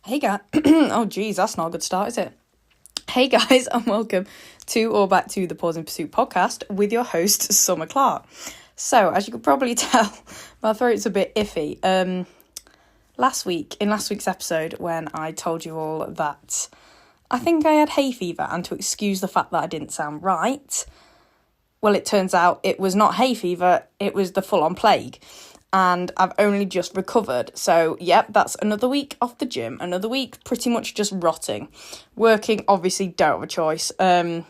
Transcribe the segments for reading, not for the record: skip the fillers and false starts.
Hey guys, oh geez, that's not a good start, is it? Hey guys, and welcome to or back to the Pause in Pursuit podcast with your host, Summer Clark. So, as you could probably tell, my throat's a bit iffy. In last week's episode, when I told you all that I think I had hay fever, and to excuse the fact that I didn't sound right, well, it turns out it was not hay fever, it was the full-on plague. And I've only just recovered. So, yep, that's another week off the gym. Another week pretty much just rotting. Working, obviously, don't have a choice. On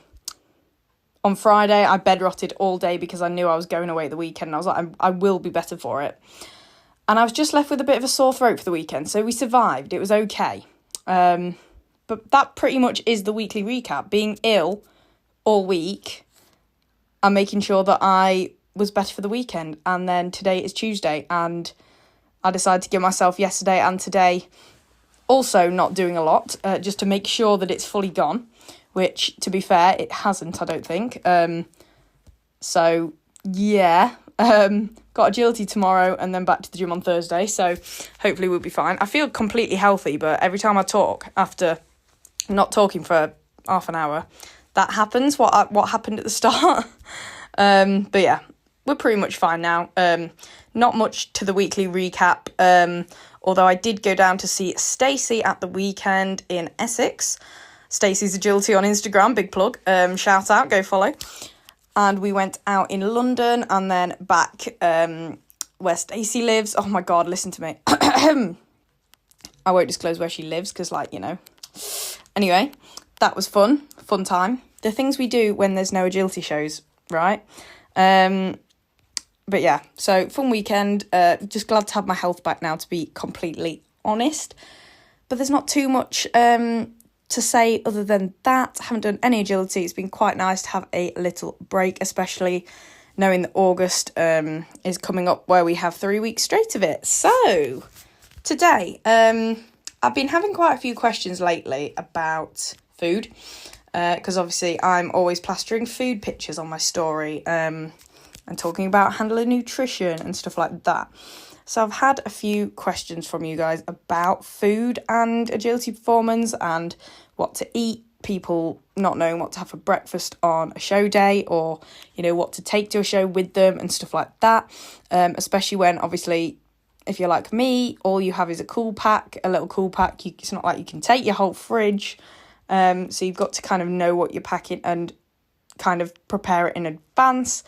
Friday, I bed rotted all day because I knew I was going away the weekend. And I was like, I will be better for it. And I was just left with a bit of a sore throat for the weekend. So we survived. It was okay. But that pretty much is the weekly recap. Being ill all week and making sure that I was better for the weekend. And then today is Tuesday, and I decided to give myself yesterday and today also not doing a lot, just to make sure that it's fully gone, which, to be fair, it hasn't, I don't think. So yeah, got agility tomorrow and then back to the gym on Thursday, so hopefully we'll be fine. I feel completely healthy, but every time I talk after not talking for half an hour, that happens, what happened at the start. But yeah, we're pretty much fine now. Not much to the weekly recap, although I did go down to see Stacey at the weekend in Essex. Stacey's Agility on Instagram, big plug. Shout out, go follow. And we went out in London and then back where Stacey lives. Oh my God, listen to me. I won't disclose where she lives because, Anyway, that was fun time. The things we do when there's no agility shows, right? But yeah, so fun weekend, just glad to have my health back now, to be completely honest. But there's not too much to say other than that. I haven't done any agility. It's been quite nice to have a little break, especially knowing that August is coming up where we have 3 weeks straight of it. So today, I've been having quite a few questions lately about food, because obviously I'm always plastering food pictures on my story, and talking about handling nutrition and stuff like that. So I've had a few questions from you guys about food and agility performance and what to eat, people not knowing what to have for breakfast on a show day, or, what to take to a show with them and stuff like that. Especially when, obviously, if you're like me, all you have is a little cool pack. It's not like you can take your whole fridge. So you've got to kind of know what you're packing and kind of prepare it in advance.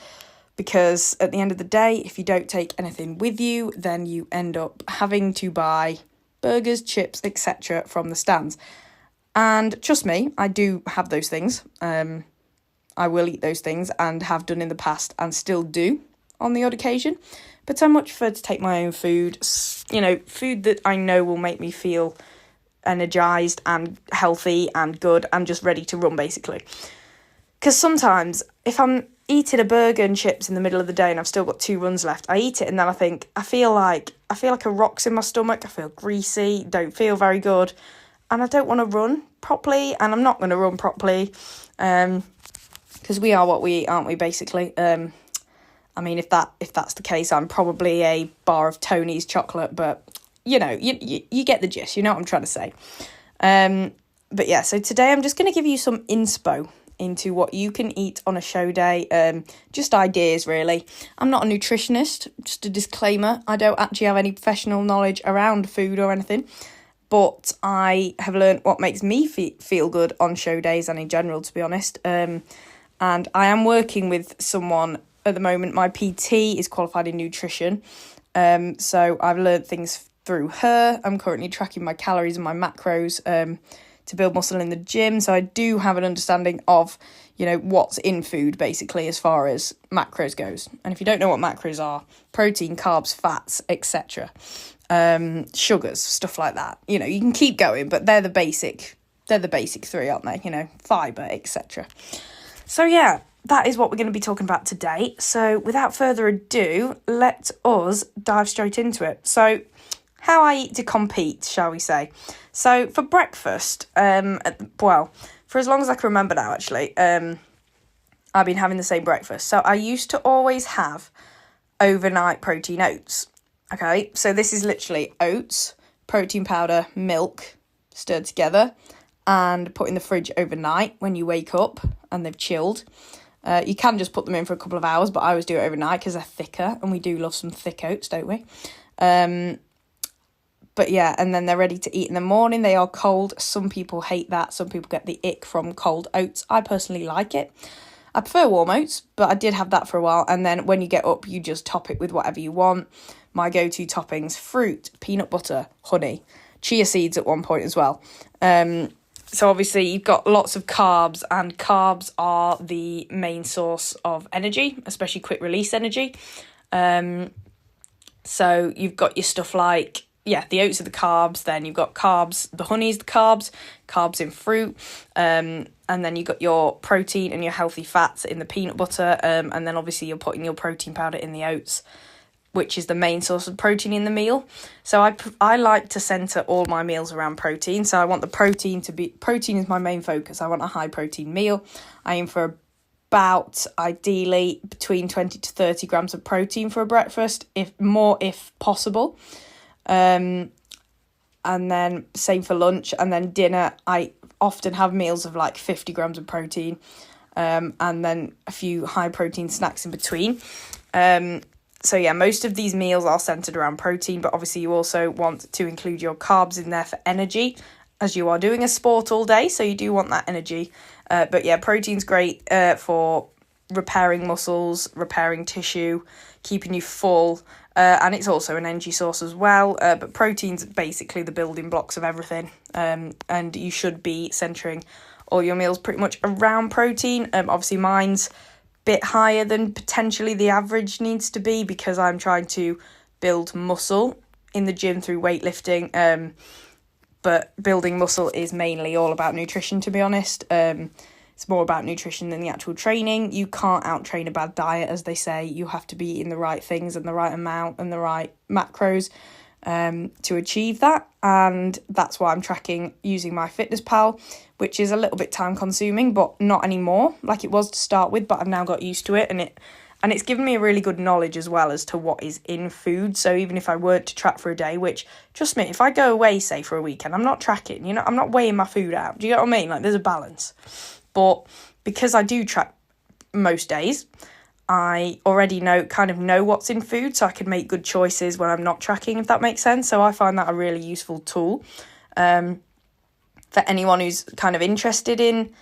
Because at the end of the day, if you don't take anything with you, then you end up having to buy burgers, chips, etc. from the stands. And trust me, I do have those things. I will eat those things and have done in the past and still do on the odd occasion. But I much prefer to take my own food, food that I know will make me feel energised and healthy and good and just ready to run, basically. Because sometimes if I'm eating a burger and chips in the middle of the day and I've still got 2 runs left, I eat it and then I feel like a rock's in my stomach. I feel greasy, don't feel very good, and I don't want to run properly, and I'm not going to run properly, because we are what we eat, aren't we, basically. I mean, if that's the case, I'm probably a bar of Tony's chocolate, but you get the gist, you know what I'm trying to say. But yeah, so today I'm just going to give you some inspo into what you can eat on a show day, just ideas, really. I'm not a nutritionist, just a disclaimer. I don't actually have any professional knowledge around food or anything, but I have learned what makes me feel good on show days and in general, to be honest. And I am working with someone at the moment. My PT is qualified in nutrition, so I've learned things through her. I'm currently tracking my calories and my macros, to build muscle in the gym. So I do have an understanding of, what's in food, basically, as far as macros goes. And if you don't know what macros are, protein, carbs, fats, etc., sugars, stuff like that. You can keep going, but they're the basic 3, aren't they? Fibre, etc. So yeah, that is what we're going to be talking about today. So without further ado, let us dive straight into it. So how I eat to compete, shall we say. So for breakfast, for as long as I can remember now, actually, I've been having the same breakfast. So I used to always have overnight protein oats. Okay, so this is literally oats, protein powder, milk, stirred together, and put in the fridge overnight when you wake up and they've chilled. You can just put them in for a couple of hours, but I always do it overnight because they're thicker, and we do love some thick oats, don't we? But yeah, and then they're ready to eat in the morning. They are cold. Some people hate that. Some people get the ick from cold oats. I personally like it. I prefer warm oats, but I did have that for a while. And then when you get up, you just top it with whatever you want. My go-to toppings: fruit, peanut butter, honey, chia seeds at one point as well. So obviously you've got lots of carbs, and carbs are the main source of energy, especially quick release energy. So you've got your stuff like, the oats are the carbs, then you've got carbs, the honey's the carbs in fruit, and then you've got your protein and your healthy fats in the peanut butter, and then obviously you're putting your protein powder in the oats, which is the main source of protein in the meal. So I like to centre all my meals around protein. So I want the protein is my main focus. I want a high protein meal. I aim for about, ideally, between 20 to 30 grams of protein for a breakfast, if possible. And then same for lunch, and then dinner. I often have meals of like 50 grams of protein, and then a few high protein snacks in between. So yeah, most of these meals are centered around protein, but obviously you also want to include your carbs in there for energy, as you are doing a sport all day, so you do want that energy. But yeah, protein's great for repairing muscles, repairing tissue, keeping you full, and it's also an energy source as well. But protein's basically the building blocks of everything, and you should be centering all your meals pretty much around protein. Obviously mine's bit higher than potentially the average needs to be, because I'm trying to build muscle in the gym through weightlifting, but building muscle is mainly all about nutrition, to be honest. It's more about nutrition than the actual training. You can't out-train a bad diet, as they say. You have to be eating the right things and the right amount and the right macros to achieve that. And that's why I'm tracking using MyFitnessPal, which is a little bit time consuming, but not anymore like it was to start with. But I've now got used to it, and it's given me a really good knowledge as well as to what is in food. So even if I weren't to track for a day, which, trust me, if I go away, say, for a weekend, I'm not tracking, I'm not weighing my food out. Do you get what I mean? Like, there's a balance. But because I do track most days, I already know what's in food, so I can make good choices when I'm not tracking, if that makes sense. So I find that a really useful tool for anyone who's kind of interested in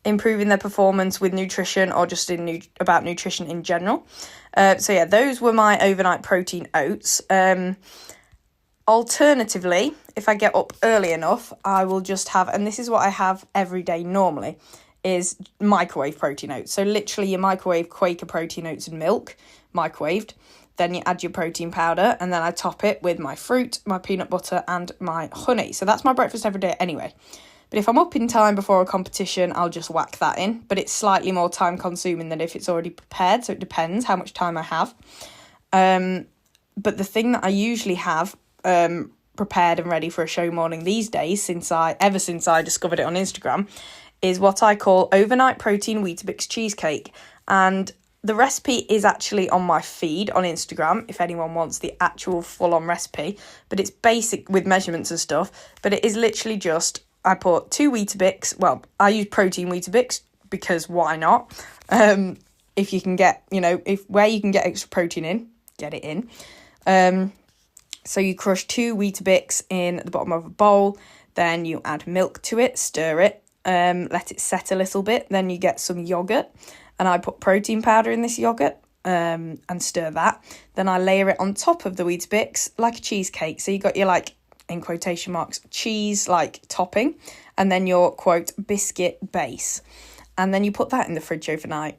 improving their performance with nutrition, or just about nutrition in general. So yeah, those were my overnight protein oats. Alternatively, if I get up early enough, I will just have, and this is what I have every day normally, is microwave protein oats. So literally you microwave Quaker protein oats and milk, microwaved. Then you add your protein powder, and then I top it with my fruit, my peanut butter, and my honey. So that's my breakfast every day anyway. But if I'm up in time before a competition, I'll just whack that in. But it's slightly more time consuming than if it's already prepared. So it depends how much time I have. But the thing that I usually have prepared and ready for a show morning these days, since I discovered it on Instagram, is what I call overnight protein Weetabix cheesecake. And the recipe is actually on my feed on Instagram, if anyone wants the actual full-on recipe. But it's basic with measurements and stuff. But it is literally just, I put 2 Weetabix. Well, I use protein Weetabix because why not? If you can get, where you can get extra protein in, get it in. So you crush 2 Weetabix in the bottom of a bowl. Then you add milk to it, stir it, let it set a little bit. Then you get some yogurt, and I put protein powder in this yogurt and stir that. Then I layer it on top of the Weetabix like a cheesecake. So you got your, in quotation marks, cheese topping, and then your, quote, biscuit base. And then you put that in the fridge overnight.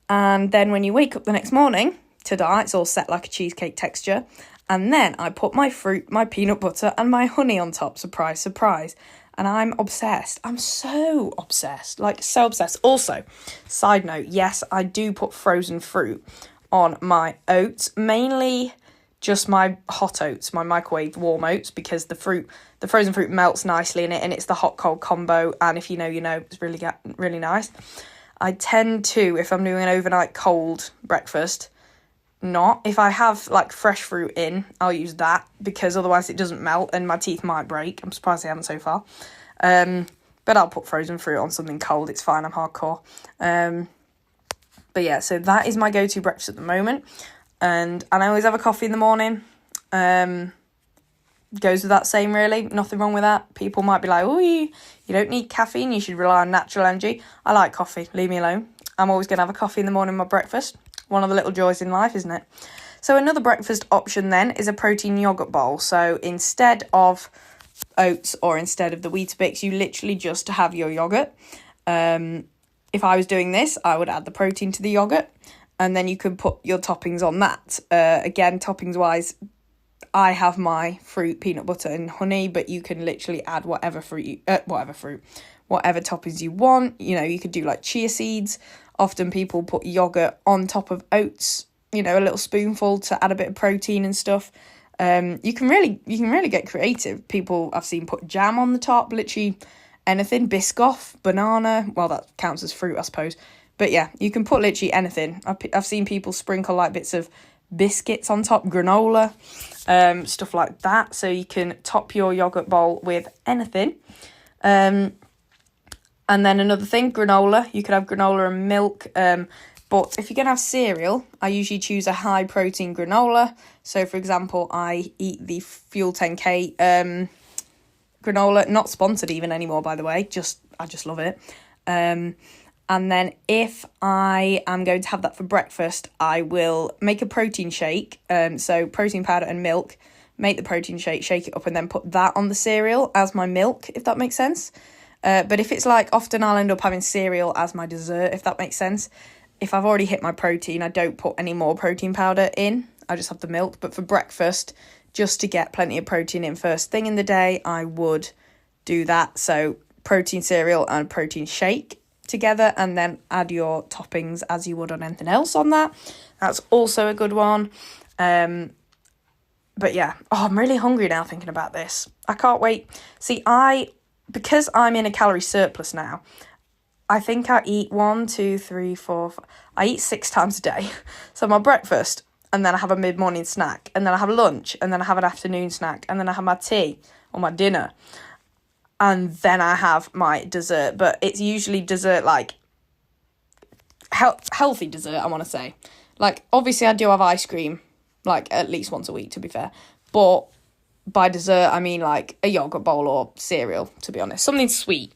And then when you wake up the next morning, ta-da, it's all set like a cheesecake texture. And then I put my fruit, my peanut butter, and my honey on top. Surprise, surprise. And I'm obsessed. I'm so obsessed. So obsessed. Also, side note, yes, I do put frozen fruit on my oats. Mainly just my hot oats, my microwaved warm oats, because the frozen fruit melts nicely in it, and it's the hot-cold combo. And if you know, it's really nice. I tend to, if I'm doing an overnight cold breakfast, not. If I have like fresh fruit in, I'll use that because otherwise it doesn't melt and my teeth might break. I'm surprised they haven't so far. But I'll put frozen fruit on something cold. It's fine. I'm hardcore. But yeah, so that is my go-to breakfast at the moment. And I always have a coffee in the morning. Goes with that same, really. Nothing wrong with that. People might be like, oh, you don't need caffeine. You should rely on natural energy. I like coffee. Leave me alone. I'm always going to have a coffee in the morning, my breakfast. One of the little joys in life, isn't it? So another breakfast option then is a protein yogurt bowl. So instead of oats or instead of the Weetabix, you literally just have your yogurt. If I was doing this, I would add the protein to the yogurt and then you could put your toppings on that. Again, toppings wise, I have my fruit, peanut butter and honey, but you can literally add whatever toppings you want. You know, you could do like chia seeds. Often people put yogurt on top of oats, you know, a little spoonful to add a bit of protein and stuff. You can really get creative. People I've seen put jam on the top, literally anything, Biscoff, banana. Well, that counts as fruit, I suppose. But yeah, you can put literally anything. I've seen people sprinkle like bits of biscuits on top, granola, stuff like that. So you can top your yogurt bowl with anything. And then another thing, granola. You could have granola and milk. But if you're going to have cereal, I usually choose a high protein granola. So for example, I eat the Fuel 10K granola, not sponsored even anymore, by the way. I just love it. And then if I am going to have that for breakfast, I will make a protein shake. So protein powder and milk, make the protein shake, shake it up, and then put that on the cereal as my milk, if that makes sense. But if it's like, often I'll end up having cereal as my dessert, if that makes sense. If I've already hit my protein, I don't put any more protein powder in. I just have the milk. But for breakfast, just to get plenty of protein in first thing in the day, I would do that. So protein cereal and protein shake together, and then add your toppings as you would on anything else on that. That's also a good one. But yeah, I'm really hungry now thinking about this. I can't wait. See, because I'm in a calorie surplus now, I think I eat 1, 2, 3, 4, 5. I eat 6 times a day. So my breakfast, and then I have a mid-morning snack, and then I have lunch, and then I have an afternoon snack, and then I have my tea or my dinner. And then I have my dessert, but it's usually dessert like healthy dessert, I want to say. Like, obviously I do have ice cream, like at least once a week, to be fair. But by dessert, I mean like a yogurt bowl or cereal, to be honest. Something sweet.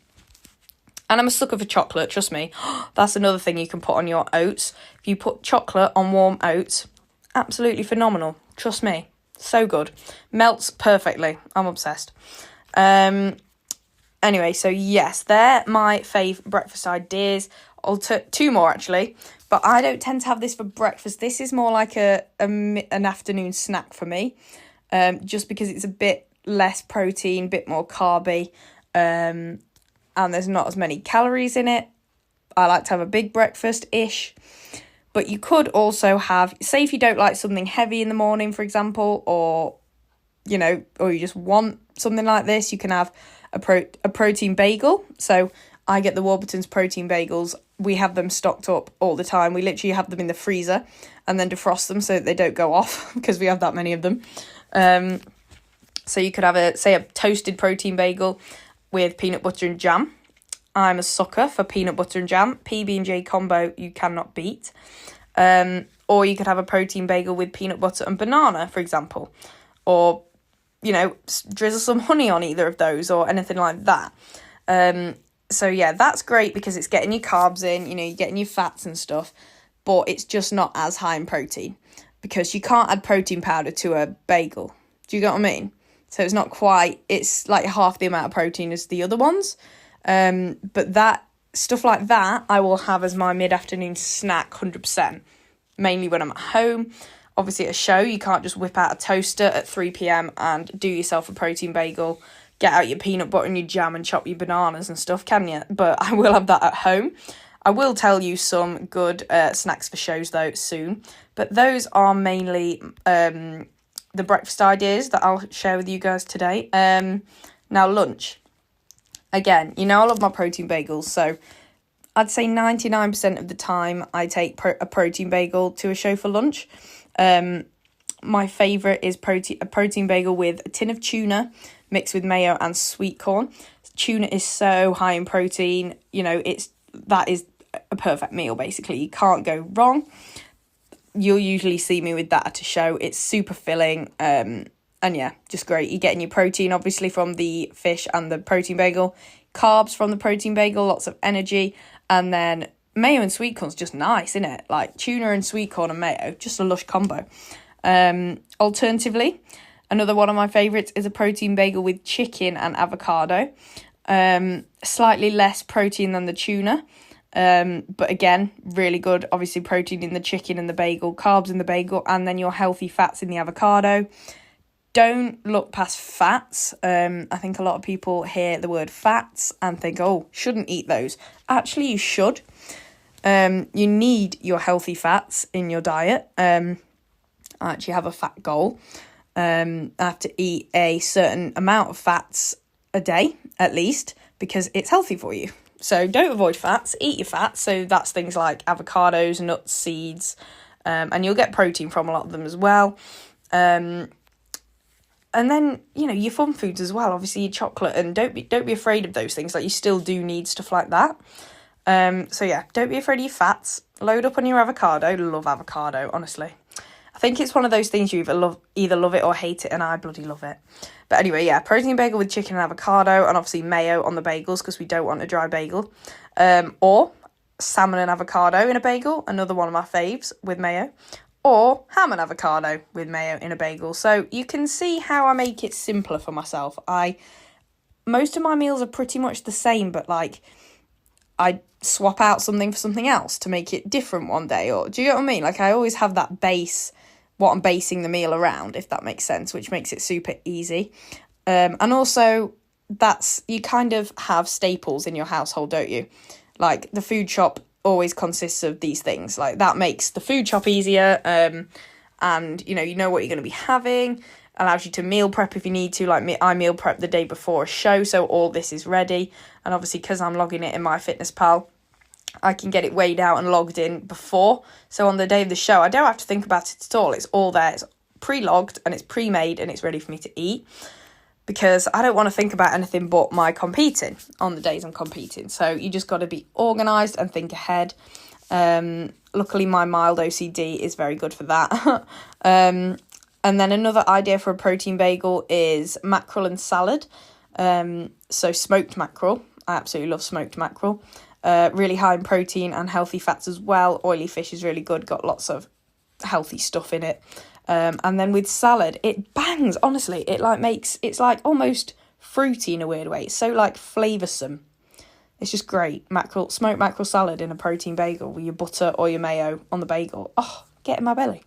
And I'm a sucker for chocolate, trust me. That's another thing you can put on your oats. If you put chocolate on warm oats, absolutely phenomenal. Trust me. So good. Melts perfectly. I'm obsessed. Anyway, so yes, they're my fave breakfast ideas. I'll 2 more, actually. But I don't tend to have this for breakfast. This is more like an afternoon snack for me. Just because it's a bit less protein, bit more carby. And there's not as many calories in it. I like to have a big breakfast-ish. But you could also have, say if you don't like something heavy in the morning, for example, or you just want something like this, you can have a protein bagel. So I get the Warburton's protein bagels. We have them stocked up all the time. We literally have them in the freezer and then defrost them so that they don't go off because we have that many of them. So you could have a toasted protein bagel with peanut butter and jam. I'm a sucker for peanut butter and jam. PB&J combo you cannot beat. Or you could have a protein bagel with peanut butter and banana, for example. Or, drizzle some honey on either of those or anything like that. So yeah, that's great because it's getting your carbs in, you're getting your fats and stuff, but it's just not as high in protein because you can't add protein powder to a bagel. Do you get what I mean? So it's like half the amount of protein as the other ones. But that stuff like that, I will have as my mid-afternoon snack 100%, mainly when I'm at home. Obviously at a show, you can't just whip out a toaster at 3 p.m. and do yourself a protein bagel, get out your peanut butter and your jam and chop your bananas and stuff, can you? But I will have that at home. I will tell you some good snacks for shows, though, soon. But those are mainly the breakfast ideas that I'll share with you guys today. Now, lunch. Again, I love my protein bagels, so I'd say 99% of the time I take a protein bagel to a show for lunch. My favourite is a protein bagel with a tin of tuna mixed with mayo and sweet corn. Tuna is so high in protein, that is a perfect meal, basically. You can't go wrong. You'll usually see me with that at a show. It's super filling, and yeah, just great. You're getting your protein, obviously, from the fish and the protein bagel. Carbs from the protein bagel, lots of energy. And then mayo and sweet corn's just nice, isn't it? Like tuna and sweet corn and mayo, just a lush combo. Alternatively, another one of my favourites is a protein bagel with chicken and avocado. Slightly less protein than the tuna, but again, really good. Obviously, protein in the chicken and the bagel, carbs in the bagel, and then your healthy fats in the avocado. Don't look past fats. I think a lot of people hear the word fats and think, oh, shouldn't eat those. Actually, you should. You need your healthy fats in your diet. I actually have a fat goal. I have to eat a certain amount of fats a day, at least, because it's healthy for you. So don't avoid fats, eat your fats. So that's things like avocados, nuts, seeds, and you'll get protein from a lot of them as well. And then, your fun foods as well, obviously your chocolate, and don't be afraid of those things. Like, you still do need stuff like that. So yeah, don't be afraid of your fats. Load up on your avocado. Love avocado, honestly. I think it's one of those things you either love it or hate it, and I bloody love it. But anyway, yeah, protein bagel with chicken and avocado, and obviously mayo on the bagels because we don't want a dry bagel. Or salmon and avocado in a bagel, another one of my faves with mayo. Or ham and avocado with mayo in a bagel. So you can see how I make it simpler for myself. Most of my meals are pretty much the same, but like I swap out something for something else to make it different one day. Or do you get what I mean? Like, I always have that base, what I'm basing the meal around, if that makes sense, which makes it super easy. And also, you kind of have staples in your household, don't you? Like, the food shop always consists of these things. Like, that makes the food shop easier, and you know what you're going to be having. Allows you to meal prep if you need to. Like me, I meal prep the day before a show, so all this is ready. And obviously, because I'm logging it in MyFitnessPal, I can get it weighed out and logged in before. So on the day of the show, I don't have to think about it at all. It's all there. It's pre-logged and it's pre-made and it's ready for me to eat, because I don't want to think about anything but my competing on the days I'm competing. So you just got to be organised and think ahead. Luckily, my mild OCD is very good for that. And then another idea for a protein bagel is mackerel and salad. So smoked mackerel. I absolutely love smoked mackerel. Really high in protein and healthy fats as well. Oily fish is really good. Got lots of healthy stuff in it. And then with salad, it bangs, honestly. It's like almost fruity in a weird way. It's so like flavoursome. It's just great. Smoked mackerel salad in a protein bagel with your butter or your mayo on the bagel. Oh, get in my belly.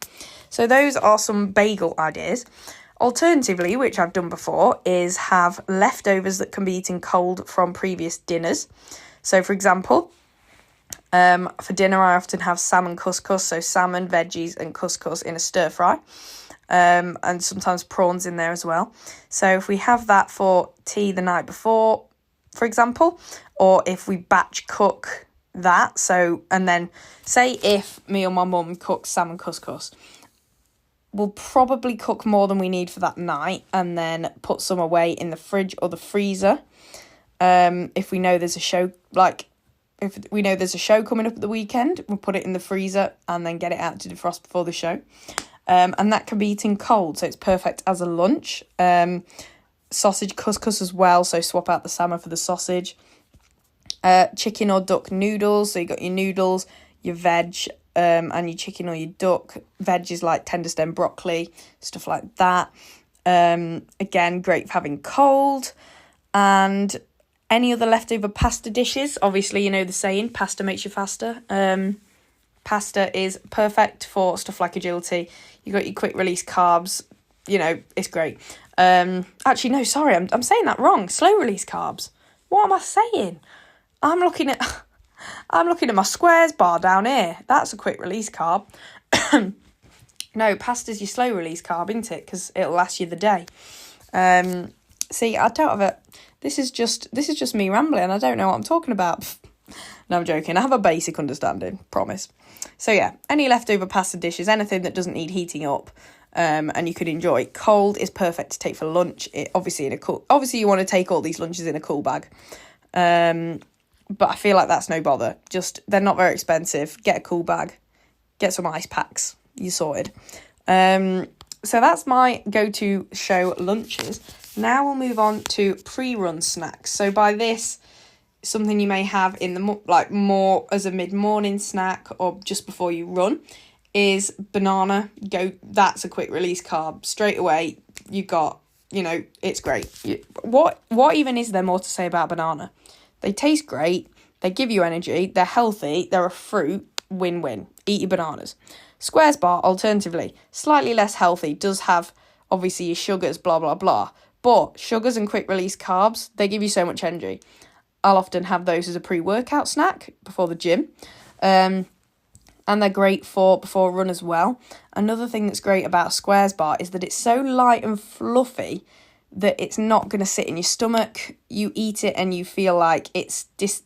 So those are some bagel ideas. Alternatively, which I've done before, is have leftovers that can be eaten cold from previous dinners. So for example, for dinner, I often have salmon couscous, so salmon, veggies and couscous in a stir fry, and sometimes prawns in there as well. So if we have that for tea the night before, for example, or if we batch cook that, and then say if me or my mum cooks salmon couscous, we'll probably cook more than we need for that night and then put some away in the fridge or the freezer. If we know there's a show, if we know there's a show coming up at the weekend, we'll put it in the freezer and then get it out to defrost before the show. And that can be eaten cold, so it's perfect as a lunch. Sausage couscous as well, so swap out the salmon for the sausage. Chicken or duck noodles, so you got your noodles, your veg, and your chicken or your duck. Veg is like tender stem broccoli, stuff like that. Again, great for having cold. And any other leftover pasta dishes, obviously, you know the saying, pasta makes you faster. Pasta is perfect for stuff like agility. You got your quick release carbs, it's great. Actually, no, sorry, I'm saying that wrong. Slow release carbs. What am I saying? I'm looking at my squares bar down here. That's a quick release carb. No, pasta's your slow release carb, isn't it? Because it'll last you the day. See, I don't have it. This is just me rambling. I don't know what I'm talking about. No, I'm joking. I have a basic understanding, promise. So yeah, any leftover pasta dishes, anything that doesn't need heating up, and you could enjoy cold is perfect to take for lunch. Obviously you want to take all these lunches in a cool bag. But I feel like that's no bother. Just, they're not very expensive. Get a cool bag. Get some ice packs. You're sorted. So that's my go-to show lunches. Now we'll move on to pre-run snacks. So by this, something you may have in the more as a mid-morning snack or just before you run is banana. That's a quick release carb. Straight away, you got, it's great. What even is there more to say about banana? They taste great. They give you energy. They're healthy. They're a fruit. Win-win. Eat your bananas. Squares bar, alternatively, slightly less healthy, does have, obviously, your sugars, blah, blah, blah. But sugars and quick-release carbs, they give you so much energy. I'll often have those as a pre-workout snack before the gym. And they're great for before a run as well. Another thing that's great about a Squares bar is that it's so light and fluffy that it's not going to sit in your stomach. You eat it and you feel like it's just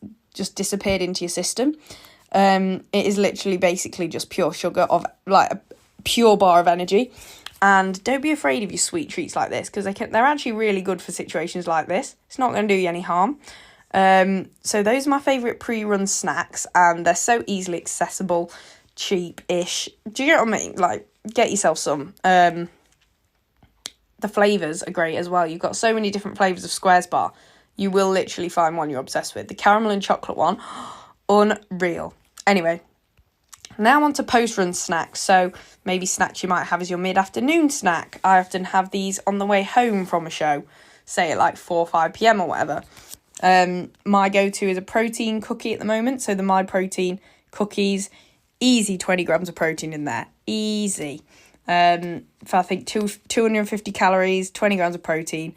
disappeared into your system. It is literally basically just pure sugar of like a pure bar of energy. And don't be afraid of your sweet treats like this, because they're actually really good for situations like this. It's not going to do you any harm. So those are my favourite pre-run snacks, and they're so easily accessible, cheap-ish. Do you get what I mean? Like, get yourself some. The flavours are great as well. You've got so many different flavours of Squares bar. You will literally find one you're obsessed with. The caramel and chocolate one, unreal. Anyway, now on to post-run snacks. So maybe snacks you might have as your mid-afternoon snack. I often have these on the way home from a show, say at like 4 or 5 p.m. or whatever. My go-to is a protein cookie at the moment. So the My Protein cookies, easy 20 grams of protein in there. Easy. For I think 250 calories, 20 grams of protein.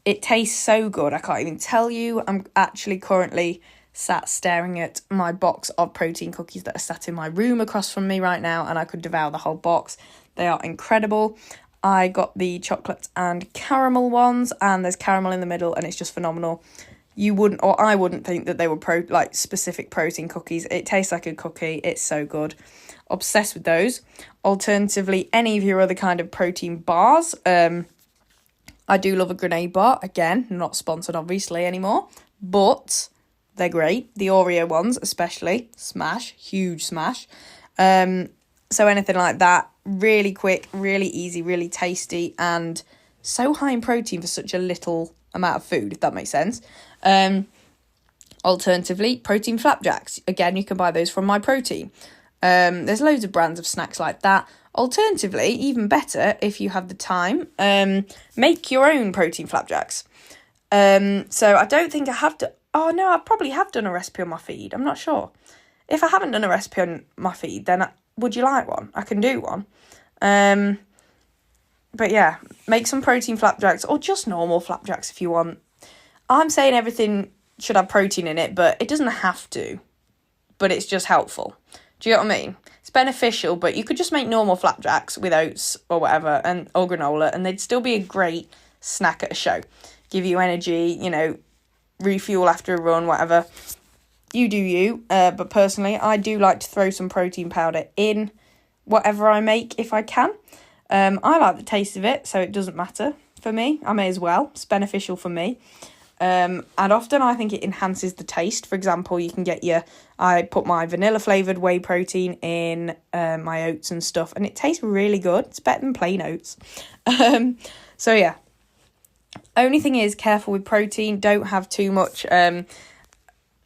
It tastes so good. I can't even tell you. I'm actually currently sat staring at my box of protein cookies that are sat in my room across from me right now, and I could devour the whole box. They are incredible. I got the chocolate and caramel ones, and there's caramel in the middle, and it's just phenomenal. I wouldn't think that they were specific protein cookies. It tastes like a cookie. It's so good. Obsessed with those. Alternatively, any of your other kind of protein bars. I do love a grenade bar. Again, not sponsored obviously anymore, but they're great. The Oreo ones especially, smash, huge smash. So anything like that, really quick, really easy, really tasty, and so high in protein for such a little amount of food, if that makes sense. Alternatively, protein flapjacks. Again, you can buy those from My Protein. There's loads of brands of snacks like that. Alternatively, even better, if you have the time, make your own protein flapjacks. So I don't think I have to. Oh no, I probably have done a recipe on my feed. I'm not sure. If I haven't done a recipe on my feed, then would you like one? I can do one. But yeah, make some protein flapjacks or just normal flapjacks if you want. I'm saying everything should have protein in it, but it doesn't have to. But it's just helpful. Do you get what I mean? It's beneficial, but you could just make normal flapjacks with oats or whatever, or granola, and they'd still be a great snack at a show. Give you energy, refuel after a run, whatever. You do you. But personally, I do like to throw some protein powder in whatever I make if I can. I like the taste of it, so it doesn't matter for me. I may as well. It's beneficial for me. And often I think it enhances the taste. For example, you can get I put my vanilla flavoured whey protein in my oats and stuff, and it tastes really good. It's better than plain oats. So yeah. Only thing is, careful with protein. Don't have too much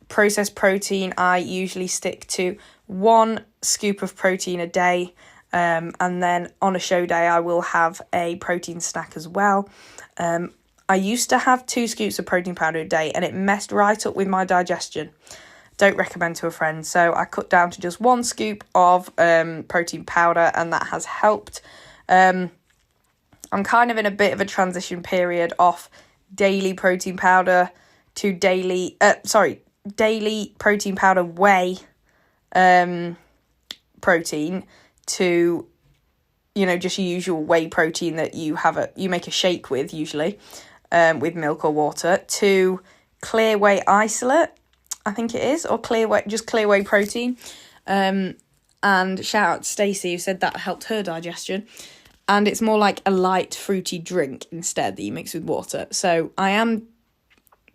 processed protein. I usually stick to 1 scoop of protein a day. And then on a show day, I will have a protein snack as well. I used to have 2 scoops of protein powder a day, and it messed right up with my digestion. Don't recommend to a friend. So I cut down to just 1 scoop of protein powder, and that has helped. I'm kind of in a bit of a transition period off daily protein powder to daily protein powder whey protein to, just your usual whey protein that you make a shake with usually, with milk or water, to clear whey isolate. I think it is, or clear whey, just clear whey protein. And shout out to Stacey, who said that helped her digestion. And it's more like a light fruity drink instead that you mix with water. So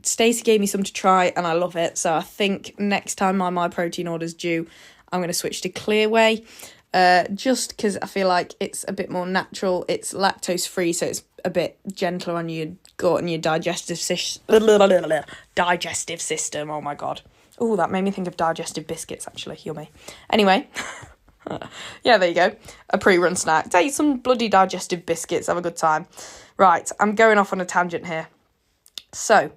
Stacey gave me some to try and I love it. So I think next time my protein order's due, I'm going to switch to clear whey. Just because I feel like it's a bit more natural. It's lactose free, so it's a bit gentler on your gut and your digestive system. Oh my god. Oh, that made me think of digestive biscuits, actually. Yummy. Anyway, yeah, there you go. A pre-run snack. Take some bloody digestive biscuits. Have a good time. Right, I'm going off on a tangent here. So,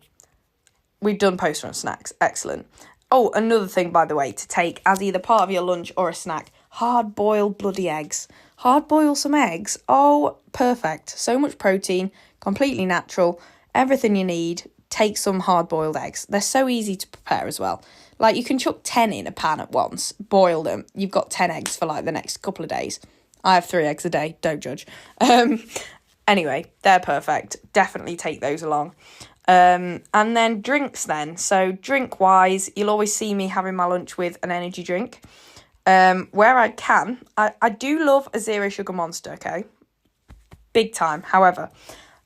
we've done post-run snacks. Excellent. Oh, another thing, by the way, to take as either part of your lunch or a snack. Hard-boiled bloody eggs. Hard-boil some eggs. Oh, perfect. So much protein. Completely natural. Everything you need. Take some hard-boiled eggs. They're so easy to prepare as well. Like, you can chuck 10 in a pan at once, boil them. You've got 10 eggs for, like, the next couple of days. I have 3 eggs a day. Don't judge. Anyway, they're perfect. Definitely take those along. And then drinks then. So, drink-wise, you'll always see me having my lunch with an energy drink. Where I can, I do love a zero-sugar Monster, okay? Big time. However,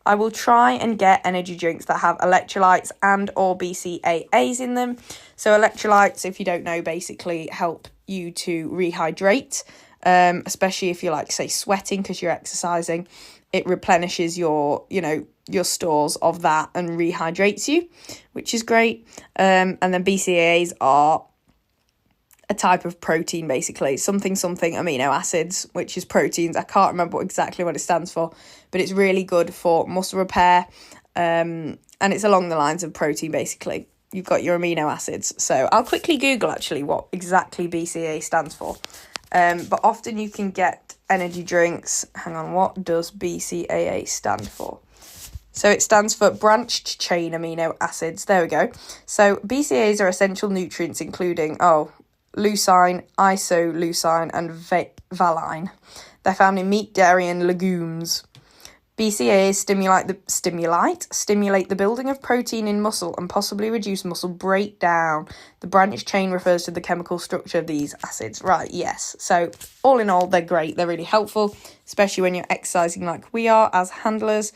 I will try and get energy drinks that have electrolytes and or BCAAs in them. So electrolytes, if you don't know, basically help you to rehydrate, especially if you're like, say, sweating because you're exercising. It replenishes your stores of that and rehydrates you, which is great. And then BCAAs are a type of protein, basically, something amino acids, which is proteins. I can't remember exactly what it stands for, but it's really good for muscle repair, and it's along the lines of protein, basically. You've got your amino acids. So I'll quickly Google actually what exactly BCAA stands for, but often you can get energy drinks. Hang on, what does BCAA stand for? So it stands for branched chain amino acids. There we go. So BCAAs are essential nutrients including leucine, isoleucine, and valine. They're found in meat, dairy, and legumes. BCAAs stimulate the building of protein in muscle and possibly reduce muscle breakdown. The branched chain refers to the chemical structure of these acids. Right, yes. So all in all, they're great. They're really helpful, especially when you're exercising like we are as handlers.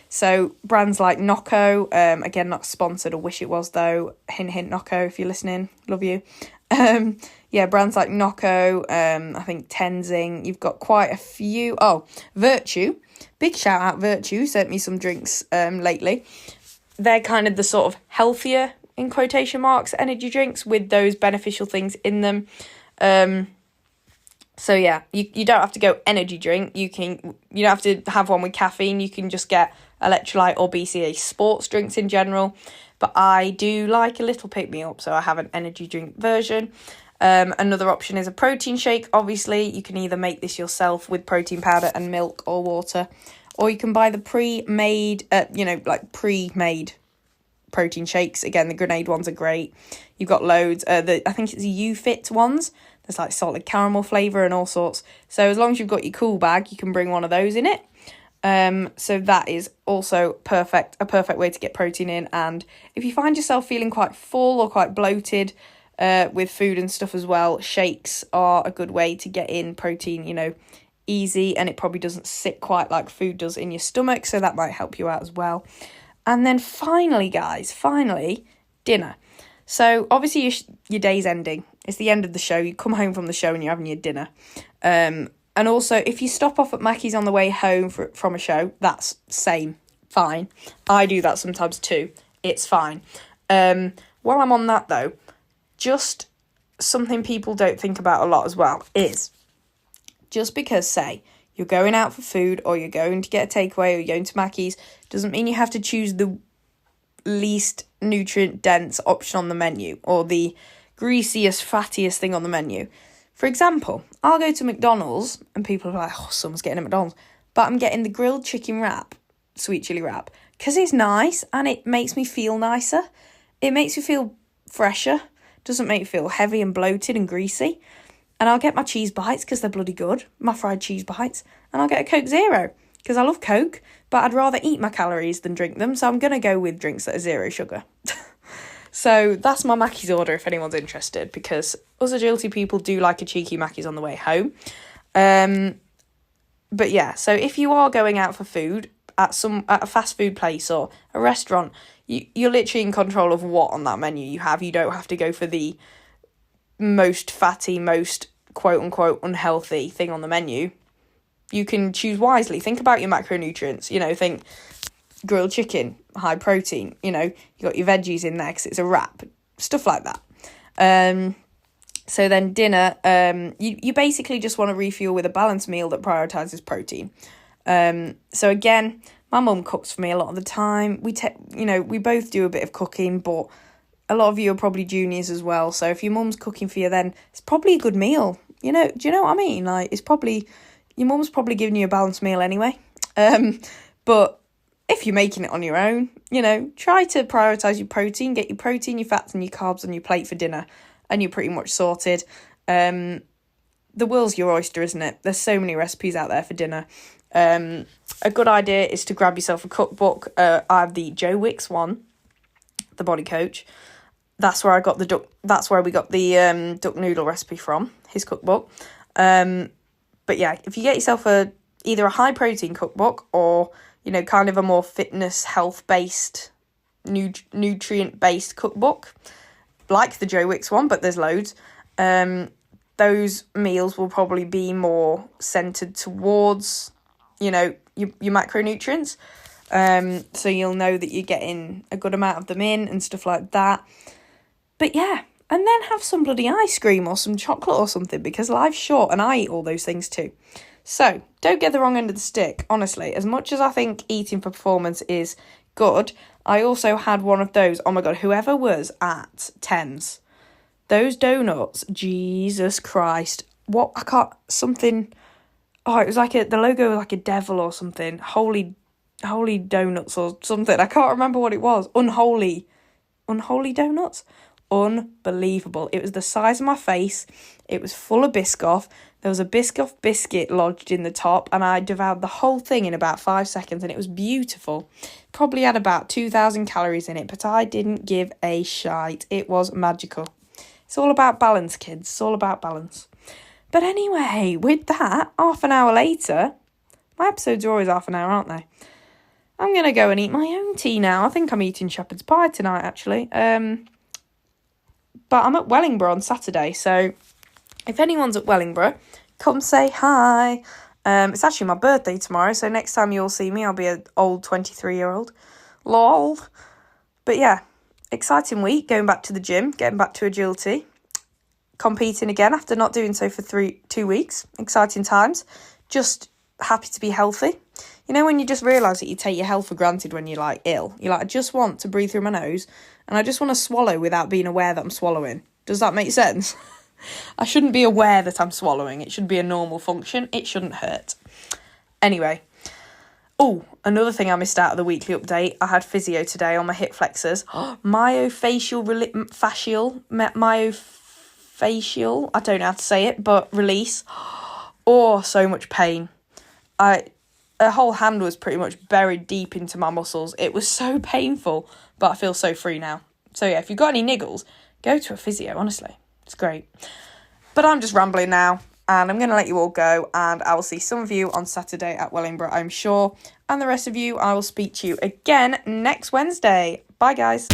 So brands like Nocco, again, not sponsored, I wish it was though. Hint, hint, Nocco, if you're listening, love you. Brands like Nocco, I think Tenzing, you've got quite a few. Oh, Virtue, big shout out Virtue, sent me some drinks lately. They're kind of the sort of healthier, in quotation marks, energy drinks with those beneficial things in them. So yeah, you don't have to go energy drink. You don't have to have one with caffeine. You can just get electrolyte or BCAA sports drinks in general. But I do like a little pick-me-up, so I have an energy drink version. Another option is a protein shake. Obviously, you can either make this yourself with protein powder and milk or water, or you can buy the pre-made protein shakes. Again, the Grenade ones are great. You've got loads. I think it's the UFit ones. There's like salted caramel flavour and all sorts. So as long as you've got your cool bag, you can bring one of those in it. So that is also a perfect way to get protein in. And if you find yourself feeling quite full or quite bloated with food and stuff as well, shakes are a good way to get in protein, easy, and it probably doesn't sit quite like food does in your stomach, so that might help you out as well. And then finally, guys, dinner. So obviously your day's ending. It's the end of the show. You come home from the show and you're having your dinner. And also, if you stop off at Mackey's on the way home from a show, that's fine. I do that sometimes too. It's fine. While I'm on that though, just something people don't think about a lot as well is just because, say, you're going out for food or you're going to get a takeaway or you're going to Mackey's, doesn't mean you have to choose the least nutrient-dense option on the menu or the greasiest, fattiest thing on the menu. For example, I'll go to McDonald's and people are like, oh, someone's getting a McDonald's. But I'm getting the grilled chicken wrap, sweet chili wrap, because it's nice and it makes me feel nicer. It makes me feel fresher. Doesn't make me feel heavy and bloated and greasy. And I'll get my cheese bites because they're bloody good, my fried cheese bites. And I'll get a Coke Zero because I love Coke, but I'd rather eat my calories than drink them. So I'm going to go with drinks that are zero sugar. So that's my Mackey's order if anyone's interested, because us agility people do like a cheeky Mackey's on the way home. But yeah, so if you are going out for food at a fast food place or a restaurant, you're literally in control of what on that menu you have. You don't have to go for the most fatty, most quote-unquote unhealthy thing on the menu. You can choose wisely. Think about your macronutrients. Think grilled chicken, high protein. You got your veggies in there because it's a wrap. Stuff like that. So then dinner, you basically just want to refuel with a balanced meal that prioritises protein. So again, my mum cooks for me a lot of the time. We both do a bit of cooking, but a lot of you are probably juniors as well. So if your mum's cooking for you, then it's probably a good meal. Do you know what I mean? Like, your mum's probably giving you a balanced meal anyway. But if you're making it on your own, try to prioritise your protein, get your protein, your fats and your carbs on your plate for dinner, and you're pretty much sorted. The world's your oyster, isn't it? There's so many recipes out there for dinner. A good idea is to grab yourself a cookbook. I have the Joe Wicks one, the Body Coach. That's where That's where we got the duck noodle recipe from, his cookbook. But yeah, if you get yourself either a high protein cookbook or kind of a more fitness, health based, nutrient based cookbook, like the Joe Wicks one, but there's loads. Those meals will probably be more centered towards your macronutrients. So you'll know that you're getting a good amount of them in and stuff like that. But yeah, and then have some bloody ice cream or some chocolate or something, because life's short and I eat all those things too. So don't get the wrong end of the stick. Honestly, as much as I think eating for performance is good, I also had one of those. Oh my God, whoever was at Thames, those donuts, Jesus Christ. What, I can't, something, it was like the logo was like a devil or something. Holy donuts or something. I can't remember what it was. Unholy donuts? Unbelievable. It was the size of my face. It was full of Biscoff. There was a Biscoff biscuit lodged in the top, and I devoured the whole thing in about 5 seconds, and it was beautiful. Probably had about 2,000 calories in it, but I didn't give a shite. It was magical. It's all about balance, kids. It's all about balance. But anyway, with that, half an hour later, my episodes are always half an hour, aren't they? I'm going to go and eat my own tea now. I think I'm eating shepherd's pie tonight, actually. But I'm at Wellingborough on Saturday, so if anyone's at Wellingborough, come say hi. It's actually my birthday tomorrow, so next time you'll see me, I'll be an old 23-year-old. Lol. But yeah, exciting week, going back to the gym, getting back to agility, competing again after not doing so for 2 weeks. Exciting times. Just happy to be healthy. When you just realise that you take your health for granted when you're ill. You're I just want to breathe through my nose and I just want to swallow without being aware that I'm swallowing. Does that make sense? I shouldn't be aware that I'm swallowing. It should be a normal function. It shouldn't hurt. Anyway. Oh, another thing I missed out of the weekly update. I had physio today on my hip flexors. Myofascial, I don't know how to say it, but release. Oh, so much pain. A whole hand was pretty much buried deep into my muscles. It was so painful, but I feel so free now. So yeah, if you've got any niggles, go to a physio, honestly. It's great. But I'm just rambling now, and I'm going to let you all go, and I will see some of you on Saturday at Wellingborough, I'm sure. And the rest of you, I will speak to you again next Wednesday. Bye, guys.